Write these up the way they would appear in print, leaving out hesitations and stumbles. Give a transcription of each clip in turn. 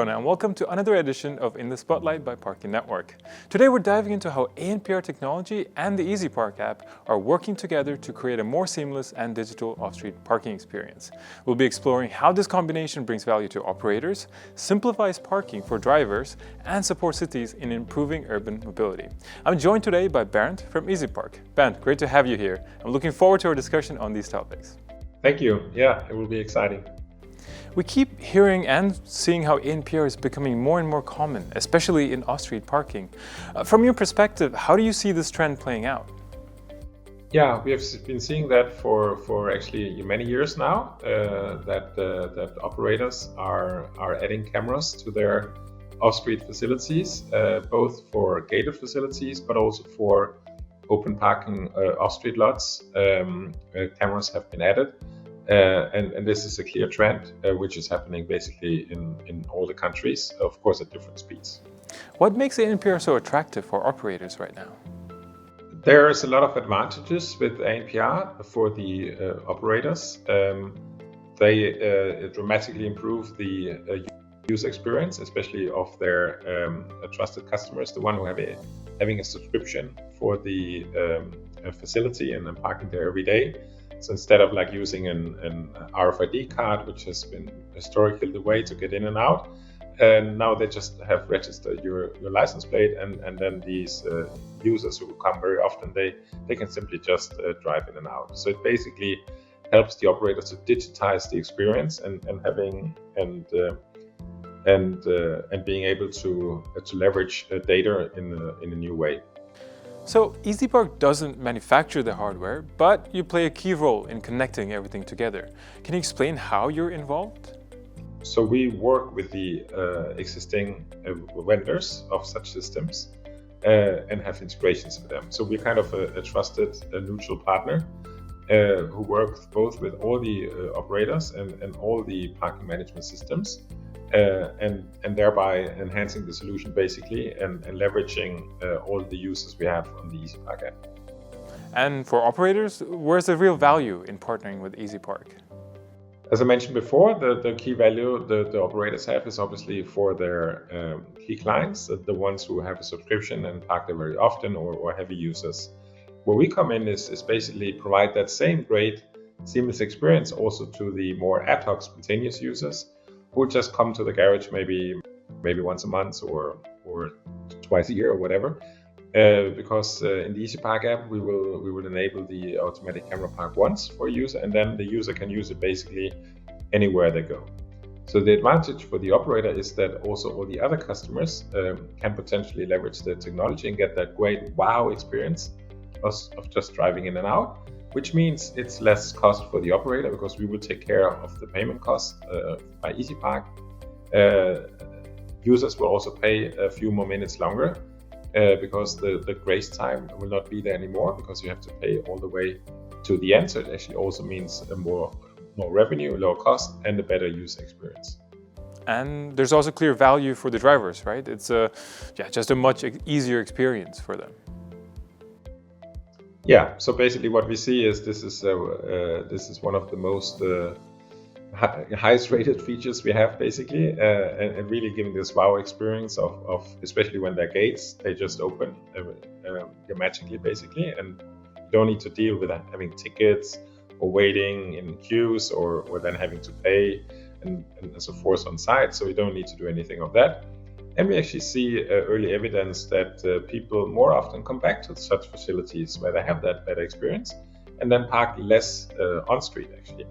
and welcome to another edition of In the Spotlight by Parking Network. Today we're diving into how ANPR technology and the EasyPark app are working together to create a more seamless and digital off-street parking experience. We'll be exploring how this combination brings value to operators, simplifies parking for drivers, and supports cities in improving urban mobility. I'm joined today by Bernd from EasyPark. Bernd, great to have you here. I'm looking forward to our discussion on these topics. Thank you. Yeah, it will be exciting. We keep hearing and seeing how ANPR is becoming more and more common, especially in off-street parking. From your perspective, how do you see this trend playing out? Yeah, we have been seeing that for actually many years now, that operators are adding cameras to their off-street facilities, both for gated facilities, but also for open parking off-street lots. Cameras have been added. And this is a clear trend, which is happening basically in all the countries, of course at different speeds. What makes ANPR so attractive for operators right now? There's a lot of advantages with ANPR for the operators. They dramatically improve the user experience, especially of their trusted customers, the one who having a subscription for the facility and then parking there every day. So instead of like using an RFID card, which has been historically the way to get in and out, and now they just have registered your license plate, and then these users who come very often, they can simply just drive in and out. So it basically helps the operator to digitize the experience and being able to leverage data in a new way. So EasyPark doesn't manufacture the hardware, but you play a key role in connecting everything together. Can you explain how you're involved? So we work with the existing vendors of such systems and have integrations with them. So we're kind of a trusted, neutral partner who works both with all the operators and all the parking management systems. And thereby enhancing the solution basically and leveraging all the users we have on the EasyPark app. And for operators, where's the real value in partnering with EasyPark? As I mentioned before, the key value the operators have is obviously for their key clients, the ones who have a subscription and park there very often or heavy users. Where we come in is basically provide that same great seamless experience also to the more ad hoc spontaneous users who just come to the garage maybe once a month or twice a year or whatever. Because in the EasyPark app we will enable the automatic camera park once for a user, and then the user can use it basically anywhere they go. So the advantage for the operator is that also all the other customers can potentially leverage the technology and get that great wow experience of just driving in and out, which means it's less cost for the operator because we will take care of the payment cost by EasyPark. Users will also pay a few more minutes longer because the grace time will not be there anymore because you have to pay all the way to the end. So it actually also means more revenue, lower cost, and a better user experience. And there's also clear value for the drivers, right? It's just a much easier experience for them. Yeah, so basically what we see is this is one of the most highest rated features we have basically, and really giving this wow experience of especially when they're gates, they just open magically basically, and you don't need to deal with having tickets or waiting in queues or then having to pay and so forth on site. So you don't need to do anything of that. And we actually see early evidence that people more often come back to such facilities where they have that better experience and then park less on street actually.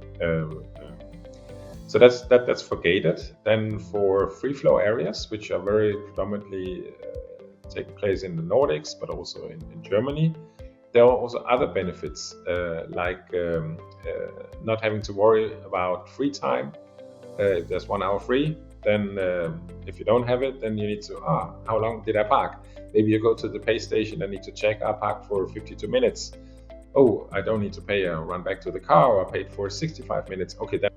So that's for gated. Then for free flow areas, which are very predominantly taking place in the Nordics, but also in Germany, there are also other benefits like not having to worry about free time. If there's 1 hour free, then if you don't have it, then you need to, how long did I park? Maybe you go to the pay station and need to check, I parked for 52 minutes. Oh, I don't need to pay, run back to the car, or I paid for 65 minutes. Okay, then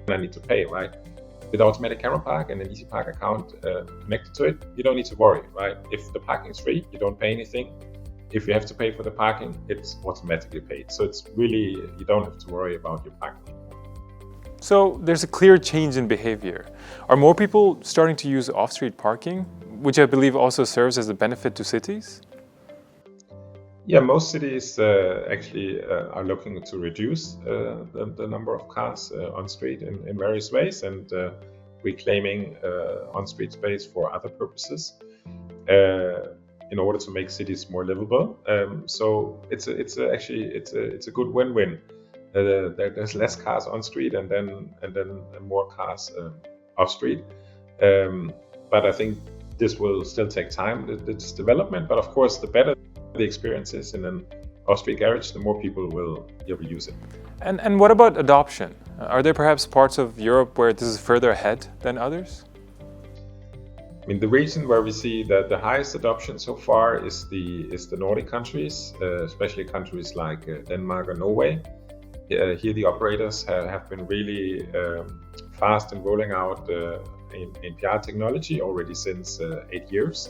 I need to pay, right? With automatic camera park and an EasyPark account connected to it, you don't need to worry, right? If the parking is free, you don't pay anything. If you have to pay for the parking, it's automatically paid. So it's really, you don't have to worry about your parking. So there's a clear change in behavior. Are more people starting to use off-street parking, which I believe also serves as a benefit to cities? Yeah, most cities actually are looking to reduce the number of cars on street in various ways and reclaiming on-street space for other purposes in order to make cities more livable. So it's a good win-win. There's less cars on street and then more cars off street. But I think this will still take time, this development. But of course, the better the experience is in an off-street garage, the more people will use it. And what about adoption? Are there perhaps parts of Europe where this is further ahead than others? I mean, the region where we see the highest adoption so far is the Nordic countries, especially countries like Denmark or Norway. Here the operators have been really fast in rolling out ANPR technology already since 8 years.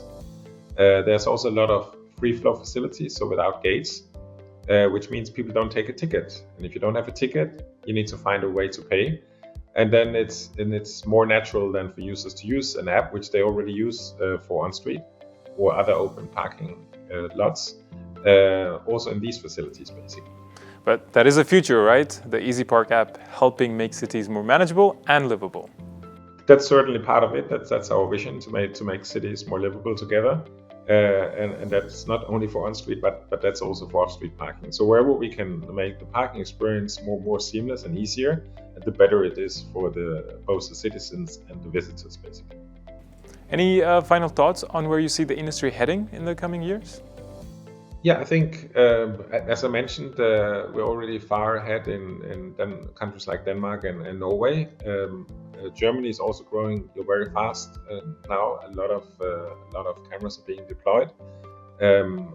There's also a lot of free flow facilities, so without gates, which means people don't take a ticket. And if you don't have a ticket, you need to find a way to pay. And then it's more natural than for users to use an app, which they already use for on-street or other open parking lots, also in these facilities, basically. But that is the future, right? The EasyPark app helping make cities more manageable and livable. That's certainly part of it. That's our vision, to make cities more livable together. And that's not only for on-street, but that's also for off-street parking. So wherever we can make the parking experience more seamless and easier, the better it is for both the citizens and the visitors, basically. Any final thoughts on where you see the industry heading in the coming years? Yeah, I think, as I mentioned, we're already far ahead in countries like Denmark and Norway. Germany is also growing very fast now. A lot of cameras are being deployed,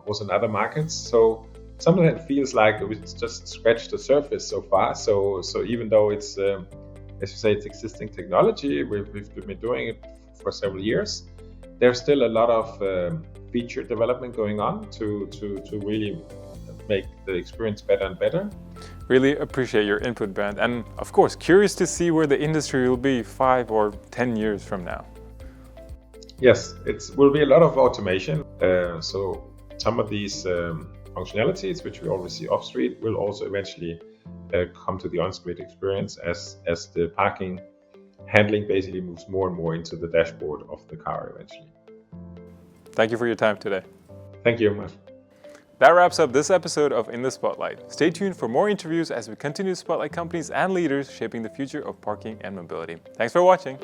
also in other markets. So something that feels like we just scratched the surface so far. So even though it's, as you say, it's existing technology, we've been doing it for several years. There's still a lot of feature development going on to really make the experience better and better. Really appreciate your input, Bernd, and of course, curious to see where the industry will be 5 or 10 years from now. Yes, it will be a lot of automation. So some of these functionalities, which we already see off-street, will also eventually come to the on-street experience as the parking handling basically moves more and more into the dashboard of the car eventually. Thank you for your time today. Thank you very much. That wraps up this episode of In the Spotlight. Stay tuned for more interviews as we continue to spotlight companies and leaders shaping the future of parking and mobility. Thanks for watching.